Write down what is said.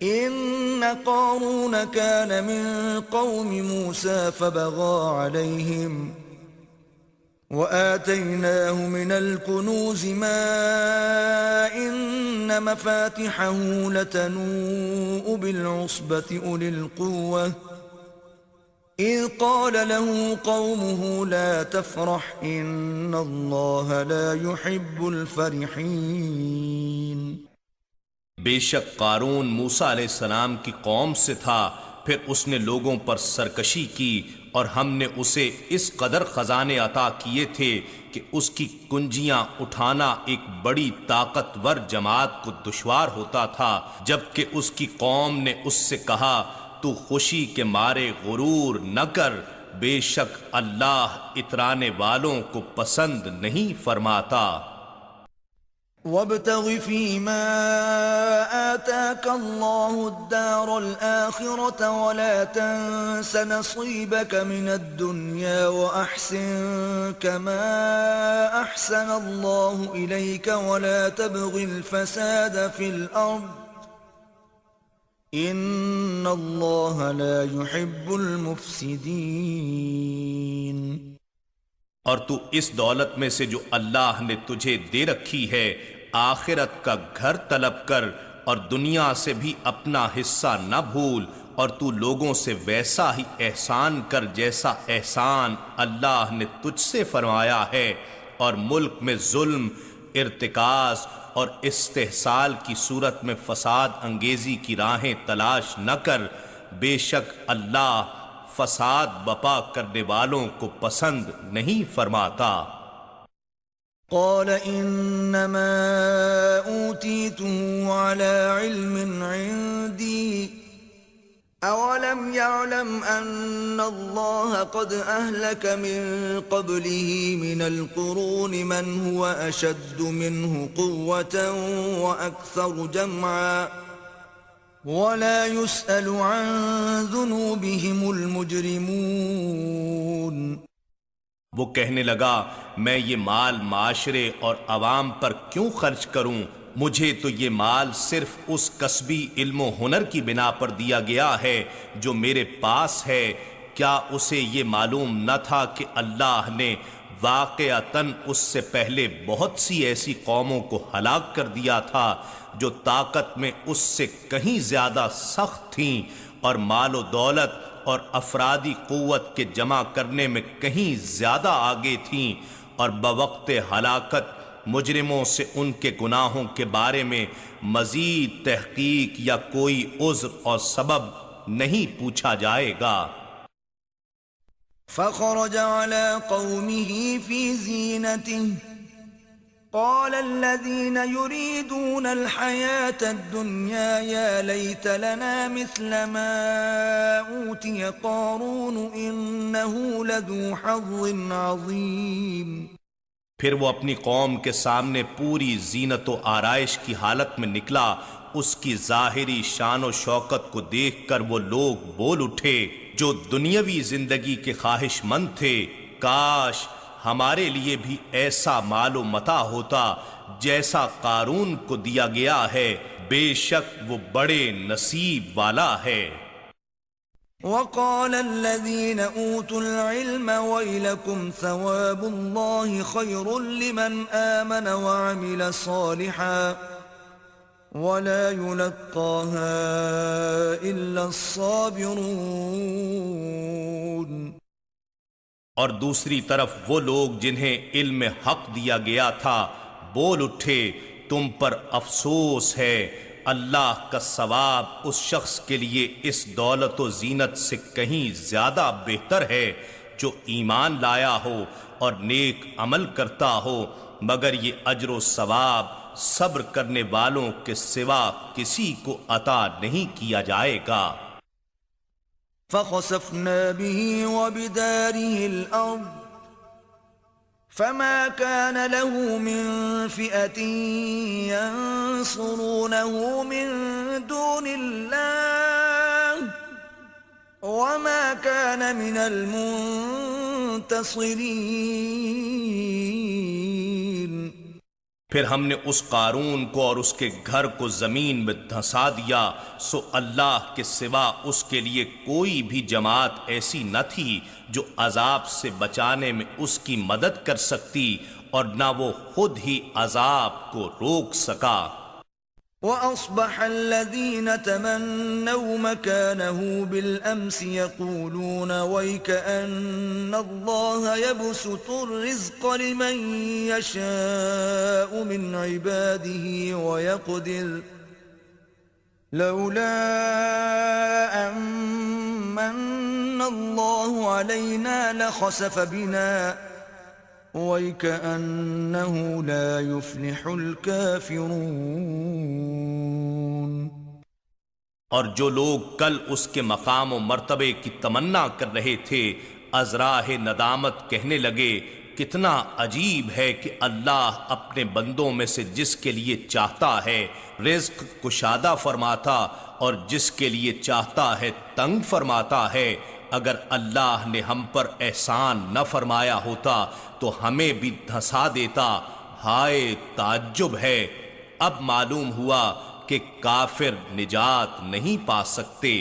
إن قارون كان من قوم موسى فبغى عليهم وآتيناه من الكنوز ما إن مفاتحه لتنوء بالعصبة أولي القوة إذ قال له قومه لا تفرح إن الله لا يحب الفرحين۔ بے شک قارون موسیٰ علیہ السلام کی قوم سے تھا، پھر اس نے لوگوں پر سرکشی کی اور ہم نے اسے اس قدر خزانے عطا کیے تھے کہ اس کی کنجیاں اٹھانا ایک بڑی طاقتور جماعت کو دشوار ہوتا تھا، جبکہ اس کی قوم نے اس سے کہا تو خوشی کے مارے غرور نہ کر، بے شک اللہ اترانے والوں کو پسند نہیں فرماتا۔ وابتغ فيما آتاك الله الدار الآخرة ولا تنس نصيبك من الدنيا وأحسن كما أحسن الله إليك ولا تبغ الفساد في الأرض إن الله لا يحب المفسدين۔ اور تو اس دولت میں سے جو اللہ نے تجھے دے رکھی ہے آخرت کا گھر طلب کر، اور دنیا سے بھی اپنا حصہ نہ بھول، اور تو لوگوں سے ویسا ہی احسان کر جیسا احسان اللہ نے تجھ سے فرمایا ہے، اور ملک میں ظلم، ارتکاز اور استحصال کی صورت میں فساد انگیزی کی راہیں تلاش نہ کر، بے شک اللہ فساد بپا کرنے والوں کو پسند نہیں فرماتا۔ قال انما اوتیته على علم عندي اولم يعلم ان الله قد اهلك من قبله من القرون من هو اشد منه قوة واكثر جمعا ولا يسأل عن ذنوبهم المجرمون۔ وہ کہنے لگا میں یہ مال معاشرے اور عوام پر کیوں خرچ کروں، مجھے تو یہ مال صرف اس کسبی علم و ہنر کی بنا پر دیا گیا ہے جو میرے پاس ہے، کیا اسے یہ معلوم نہ تھا کہ اللہ نے واقعتاً اس سے پہلے بہت سی ایسی قوموں کو ہلاک کر دیا تھا جو طاقت میں اس سے کہیں زیادہ سخت تھیں اور مال و دولت اور افرادی قوت کے جمع کرنے میں کہیں زیادہ آگے تھیں، اور بوقت ہلاکت مجرموں سے ان کے گناہوں کے بارے میں مزید تحقیق یا کوئی عذر اور سبب نہیں پوچھا جائے گا۔ فخرج على قومه في زينته قال الذين يريدون الحياة الدنيا يا ليت لنا مثل ما أوتي قارون إنه لذو حظ عظيم۔ پھر وہ اپنی قوم کے سامنے پوری زینت و آرائش کی حالت میں نکلا، اس کی ظاہری شان و شوکت کو دیکھ کر وہ لوگ بول اٹھے جو دنیاوی زندگی کے خواہش مند تھے، کاش ہمارے لیے بھی ایسا مال و متاع ہوتا جیسا قارون کو دیا گیا ہے، بے شک وہ بڑے نصیب والا ہے۔ وقال الذين اوتوا العلم ويلكم ثواب الله خير لمن آمن وعمل صالحا ولا يلقاها الا الصابرون۔ اور دوسری طرف وہ لوگ جنہیں علم حق دیا گیا تھا بول اٹھے تم پر افسوس ہے، اللہ کا ثواب اس شخص کے لیے اس دولت و زینت سے کہیں زیادہ بہتر ہے جو ایمان لایا ہو اور نیک عمل کرتا ہو، مگر یہ اجر و ثواب صبر کرنے والوں کے سوا کسی کو عطا نہیں کیا جائے گا۔ فخسفنا به وبداره الأرض فما كان له من فئة ينصرونه من دون الله وما كان من المنتصرين۔ پھر ہم نے اس قارون کو اور اس کے گھر کو زمین میں دھنسا دیا، سو اللہ کے سوا اس کے لیے کوئی بھی جماعت ایسی نہ تھی جو عذاب سے بچانے میں اس کی مدد کر سکتی، اور نہ وہ خود ہی عذاب کو روک سکا۔ وأصبح الذين تمنوا مكانه بالأمس يقولون ويكأن الله يبسط الرزق لمن يشاء من عباده ويقدر لولا أن من الله علينا لخسف بنا وَيْكَأَنَّهُ لَا يُفْلِحُ الْكَافِرُونَ۔ اور جو لوگ کل اس کے مقام و مرتبے کی تمنا کر رہے تھے، ازراہ ندامت کہنے لگے، کتنا عجیب ہے کہ اللہ اپنے بندوں میں سے جس کے لیے چاہتا ہے رزق کشادہ فرماتا اور جس کے لیے چاہتا ہے تنگ فرماتا ہے۔ اگر اللہ نے ہم پر احسان نہ فرمایا ہوتا تو ہمیں بھی دھنسا دیتا۔ ہائے تعجب ہے، اب معلوم ہوا کہ کافر نجات نہیں پا سکتے۔